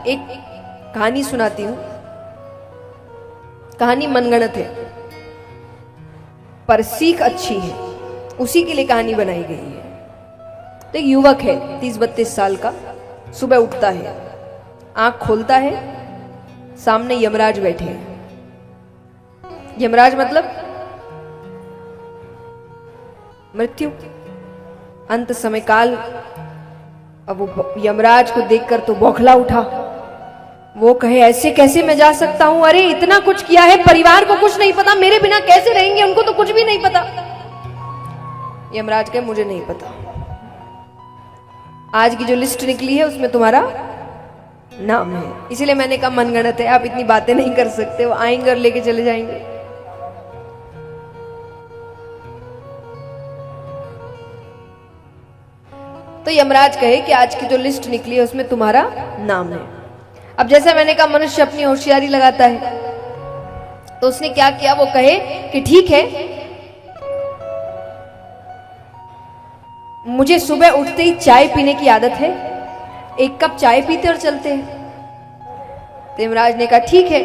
एक कहानी सुनाती हूं। कहानी मनगढ़ंत है पर सीख अच्छी है, उसी के लिए कहानी बनाई गई है। तो एक युवक है 30-32 साल का, सुबह उठता है, आंख खोलता है, सामने यमराज बैठे हैं। यमराज मतलब मृत्यु, अंत समय काल। अब वो यमराज को देखकर तो बौखला उठा। वो कहे ऐसे कैसे मैं जा सकता हूं, अरे इतना कुछ किया है, परिवार को कुछ नहीं पता, मेरे बिना कैसे रहेंगे, उनको तो कुछ भी नहीं पता। यमराज कहे मुझे नहीं पता, आज की जो लिस्ट निकली है उसमें तुम्हारा नाम है, इसीलिए मैंने कहा मनगढ़ंत है, आप इतनी बातें नहीं कर सकते। वो आएंगे और लेके चले जाएंगे। तो यमराज कहे कि आज की जो लिस्ट निकली है उसमें तुम्हारा नाम है। अब जैसा मैंने कहा मनुष्य अपनी होशियारी लगाता है, तो उसने क्या किया, वो कहे कि ठीक है, मुझे सुबह उठते ही चाय पीने की आदत है, एक कप चाय पीते और चलते हैं। तो यमराज ने कहा ठीक है।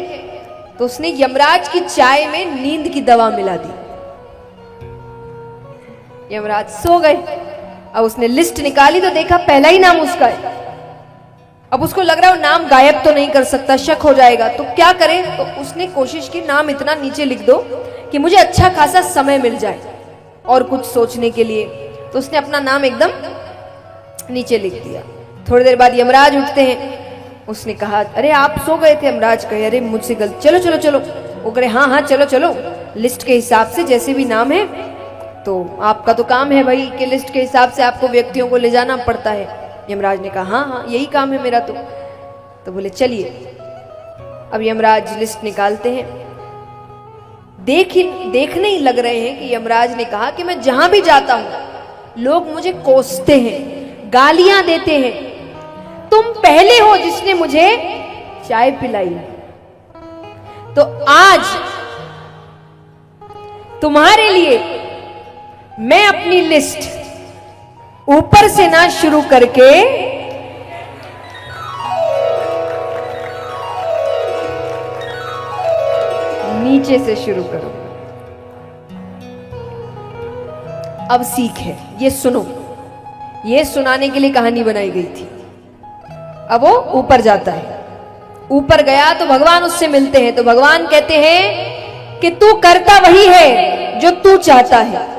तो उसने यमराज की चाय में नींद की दवा मिला दी। यमराज सो गए। अब उसने लिस्ट निकाली तो देखा पहला ही नाम उसका है। अब उसको लग रहा है वो नाम गायब तो नहीं कर सकता, शक हो जाएगा, तो क्या करे। तो उसने कोशिश की नाम इतना नीचे लिख दो कि मुझे अच्छा खासा समय मिल जाए और कुछ सोचने के लिए। तो उसने अपना नाम एकदम नीचे लिख दिया। थोड़ी देर बाद यमराज उठते हैं। उसने कहा अरे आप सो गए थे। यमराज कहे अरे मुझसे गलत, चलो चलो चलो। वो कहे हाँ हाँ चलो चलो, लिस्ट के हिसाब से जैसे भी नाम है, तो आपका तो काम है भाई कि लिस्ट के हिसाब से आपको व्यक्तियों को ले जाना पड़ता है। यमराज ने कहा हाँ हाँ यही काम है मेरा। तो बोले चलिए। अब यमराज लिस्ट निकालते हैं। देखने ही लग रहे हैं कि यमराज ने कहा कि मैं जहां भी जाता हूं लोग मुझे कोसते हैं, गालियां देते हैं, तुम पहले हो जिसने मुझे चाय पिलाई, तो आज तुम्हारे लिए मैं अपनी लिस्ट ऊपर से ना शुरू करके नीचे से शुरू करूंगा। अब सीख है, ये सुनो, ये सुनाने के लिए कहानी बनाई गई थी। अब वो ऊपर जाता है। ऊपर गया तो भगवान उससे मिलते हैं। तो भगवान कहते हैं कि तू करता वही है जो तू चाहता है,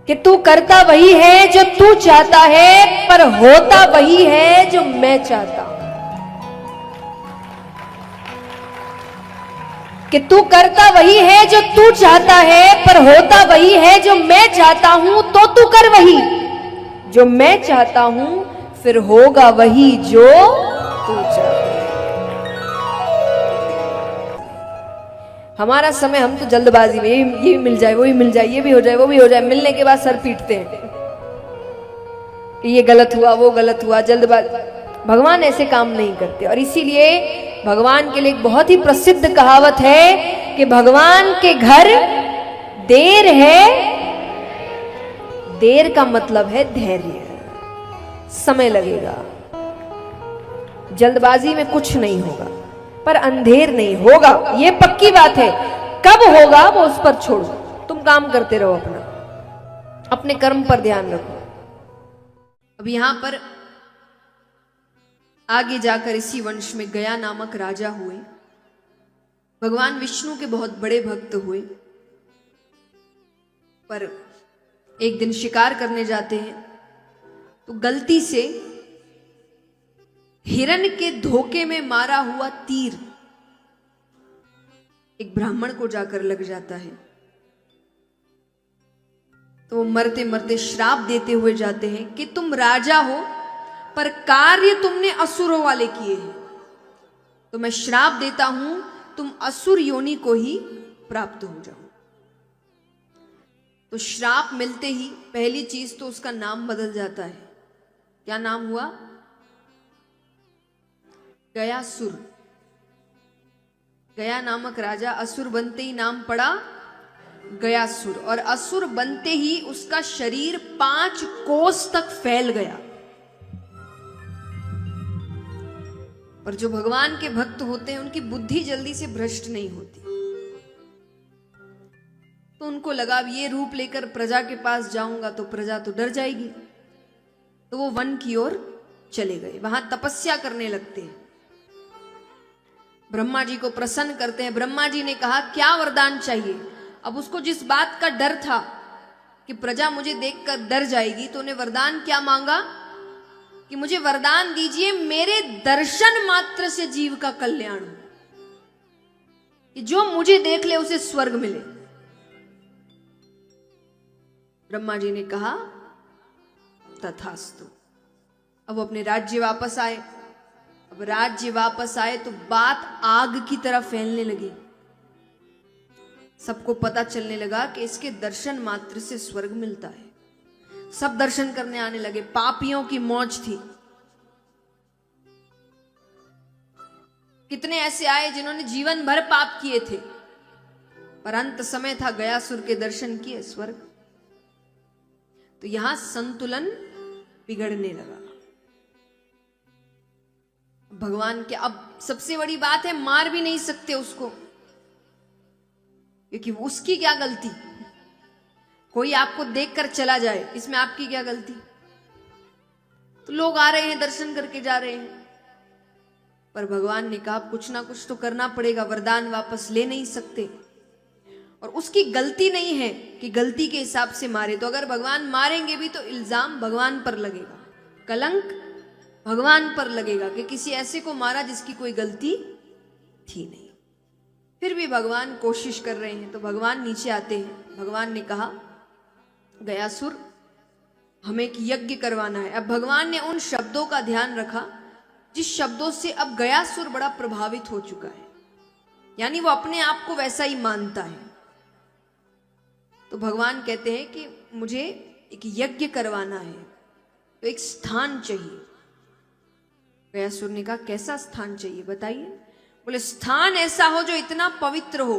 कि तू करता वही है जो तू चाहता है, पर होता वही है जो मैं चाहता हूं। कि तू करता वही है जो तू चाहता है, पर होता वही है जो मैं चाहता हूं। तो तू कर वही जो मैं चाहता हूं, फिर होगा वही जो तू चाहता है। हमारा समय, हम तो जल्दबाजी में ये भी मिल जाए, वो भी मिल जाए, ये भी हो जाए, वो भी हो जाए, मिलने के बाद सर पीटते हैं कि ये गलत हुआ, वो गलत हुआ, जल्दबाजी। भगवान ऐसे काम नहीं करते। और इसीलिए भगवान के लिए एक बहुत ही प्रसिद्ध कहावत है कि भगवान के घर देर है, देर का मतलब है धैर्य, समय लगेगा, जल्दबाजी में कुछ नहीं होगा, पर अंधेर नहीं होगा, ये पक्की बात है। कब होगा वो उस पर छोड़ो, तुम काम करते रहो, अपने कर्म पर ध्यान रखो। अब यहां पर आगे जाकर इसी वंश में गया नामक राजा हुए। भगवान विष्णु के बहुत बड़े भक्त हुए, पर एक दिन शिकार करने जाते हैं तो गलती से हिरण के धोखे में मारा हुआ तीर एक ब्राह्मण को जाकर लग जाता है। तो वो मरते मरते श्राप देते हुए जाते हैं कि तुम राजा हो पर कार्य तुमने असुरों वाले किए हैं, तो मैं श्राप देता हूं तुम असुर योनि को ही प्राप्त हो जाओ। तो श्राप मिलते ही पहली चीज तो उसका नाम बदल जाता है। क्या नाम हुआ? गयासुर। गया नामक राजा असुर बनते ही नाम पड़ा गयासुर, और असुर बनते ही उसका शरीर 5 कोस तक फैल गया। पर जो भगवान के भक्त होते हैं उनकी बुद्धि जल्दी से भ्रष्ट नहीं होती। तो उनको लगा अब ये रूप लेकर प्रजा के पास जाऊंगा तो प्रजा तो डर जाएगी, तो वो वन की ओर चले गए, वहां तपस्या करने लगते हैं, ब्रह्मा जी को प्रसन्न करते हैं। ब्रह्मा जी ने कहा क्या वरदान चाहिए। अब उसको जिस बात का डर था कि प्रजा मुझे देखकर डर जाएगी, तो उन्हें वरदान क्या मांगा कि मुझे वरदान दीजिए मेरे दर्शन मात्र से जीव का कल्याण हो, कि जो मुझे देख ले उसे स्वर्ग मिले। ब्रह्मा जी ने कहा तथास्तु। अब वो अपने राज्य वापस आए। अब राज्य वापस आए तो बात आग की तरह फैलने लगी। सबको पता चलने लगा कि इसके दर्शन मात्र से स्वर्ग मिलता है। सब दर्शन करने आने लगे। पापियों की मौज थी। कितने ऐसे आए जिन्होंने जीवन भर पाप किए थे, पर अंत समय था, गयासुर के दर्शन किए, स्वर्ग। तो यहां संतुलन बिगड़ने लगा। भगवान के अब सबसे बड़ी बात है, मार भी नहीं सकते उसको, क्योंकि उसकी क्या गलती। कोई आपको देखकर चला जाए, इसमें आपकी क्या गलती। तो लोग आ रहे हैं, दर्शन करके जा रहे हैं, पर भगवान ने कहा कुछ ना कुछ तो करना पड़ेगा, वरदान वापस ले नहीं सकते। और उसकी गलती नहीं है कि गलती के हिसाब से मारे, तो अगर भगवान मारेंगे भी तो इल्जाम भगवान पर लगेगा, कलंक भगवान पर लगेगा कि किसी ऐसे को मारा जिसकी कोई गलती थी नहीं। फिर भी भगवान कोशिश कर रहे हैं, तो भगवान नीचे आते हैं। भगवान ने कहा गयासुर हमें एक यज्ञ करवाना है। अब भगवान ने उन शब्दों का ध्यान रखा जिस शब्दों से अब गयासुर बड़ा प्रभावित हो चुका है, यानी वो अपने आप को वैसा ही मानता है। तो भगवान कहते हैं कि मुझे एक यज्ञ करवाना है, तो एक स्थान चाहिए। गयासुर ने कहा कैसा स्थान चाहिए बताइए। बोले स्थान ऐसा हो जो इतना पवित्र हो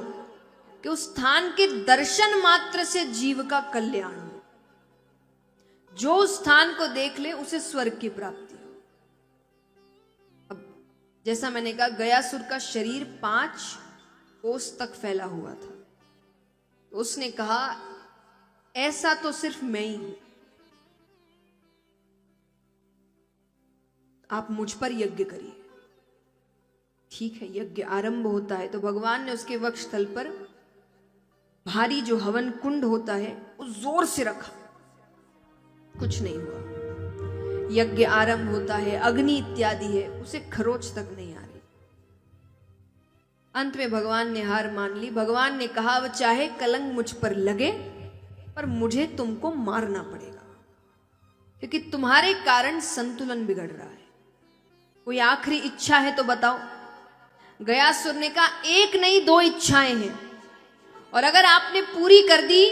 कि उस स्थान के दर्शन मात्र से जीव का कल्याण हो, जो उस स्थान को देख ले उसे स्वर्ग की प्राप्ति हो। अब जैसा मैंने कहा, गयासुर का शरीर 5 कोस तक फैला हुआ था। तो उसने कहा ऐसा तो सिर्फ मैं ही हूं, आप मुझ पर यज्ञ करिए। ठीक है, यज्ञ आरंभ होता है। तो भगवान ने उसके वक्षस्थल पर भारी जो हवन कुंड होता है वो जोर से रखा, कुछ नहीं हुआ। यज्ञ आरंभ होता है, अग्नि इत्यादि है, उसे खरोच तक नहीं आ रही। अंत में भगवान ने हार मान ली। भगवान ने कहा अब चाहे कलंक मुझ पर लगे, पर मुझे तुमको मारना पड़ेगा, क्योंकि तुम्हारे कारण संतुलन बिगड़ रहा है। कोई आखिरी इच्छा है तो बताओ। गयासुर ने कहा एक नहीं 2 इच्छाएं हैं, और अगर आपने पूरी कर दी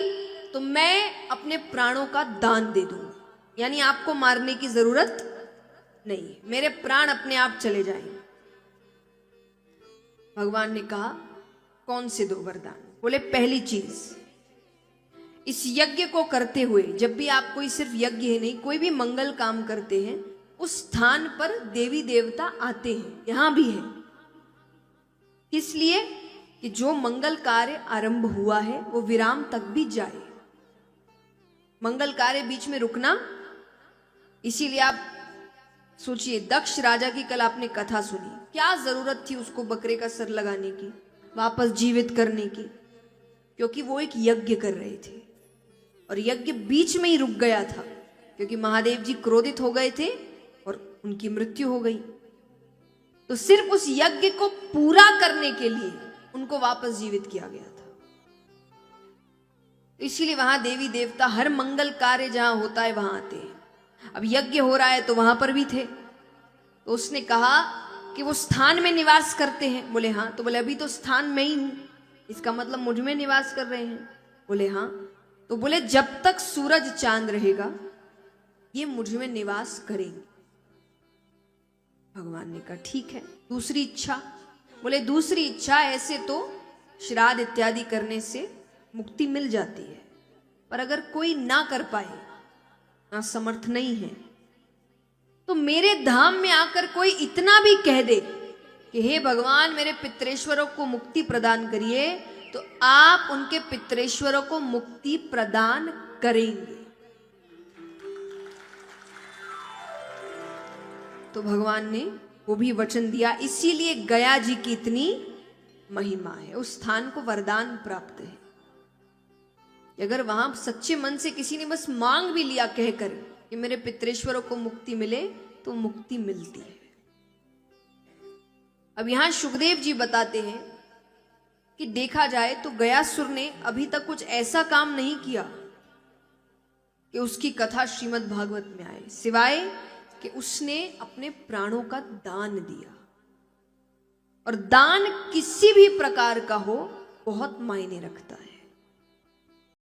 तो मैं अपने प्राणों का दान दे दूंगा, यानी आपको मारने की जरूरत नहीं, मेरे प्राण अपने आप चले जाएंगे। भगवान ने कहा कौन से 2 वरदान। बोले पहली चीज, इस यज्ञ को करते हुए, जब भी आप कोई सिर्फ यज्ञ ही नहीं कोई भी मंगल काम करते हैं, उस स्थान पर देवी देवता आते हैं, यहां भी है, इसलिए कि जो मंगल कार्य आरंभ हुआ है वो विराम तक भी जाए। मंगल कार्य बीच में रुकना, इसीलिए आप सोचिए दक्ष राजा की कल आपने कथा सुनी, क्या जरूरत थी उसको बकरे का सर लगाने की, वापस जीवित करने की, क्योंकि वो एक यज्ञ कर रहे थे और यज्ञ बीच में ही रुक गया था, क्योंकि महादेव जी क्रोधित हो गए थे और उनकी मृत्यु हो गई। तो सिर्फ उस यज्ञ को पूरा करने के लिए उनको वापस जीवित किया गया था। इसीलिए वहां देवी देवता हर मंगल कार्य जहां होता है वहां आते हैं। अब यज्ञ हो रहा है तो वहां पर भी थे। तो उसने कहा कि वो स्थान में निवास करते हैं। बोले हाँ। तो बोले अभी तो स्थान में ही हूं, इसका मतलब मुझ में निवास कर रहे हैं। बोले हाँ। तो बोले जब तक सूरज चांद रहेगा ये मुझ में निवास करेंगे। भगवान ने कहा ठीक है। दूसरी इच्छा। बोले दूसरी इच्छा, ऐसे तो श्राद्ध इत्यादि करने से मुक्ति मिल जाती है, पर अगर कोई ना कर पाए, ना समर्थ नहीं है, तो मेरे धाम में आकर कोई इतना भी कह दे कि हे भगवान मेरे पितरेश्वरों को मुक्ति प्रदान करिए, तो आप उनके पितरेश्वरों को मुक्ति प्रदान करेंगे। तो भगवान ने वो भी वचन दिया। इसीलिए गया जी की इतनी महिमा है, उस स्थान को वरदान प्राप्त है। अगर वहां सच्चे मन से किसी ने बस मांग भी लिया कहकर कि मेरे पितरेश्वरों को मुक्ति मिले, तो मुक्ति मिलती है। अब यहां सुखदेव जी बताते हैं कि देखा जाए तो गयासुर ने अभी तक कुछ ऐसा काम नहीं किया कि उसकी कथा श्रीमद् भागवत में आए, सिवाय कि उसने अपने प्राणों का दान दिया। और दान किसी भी प्रकार का हो बहुत मायने रखता है।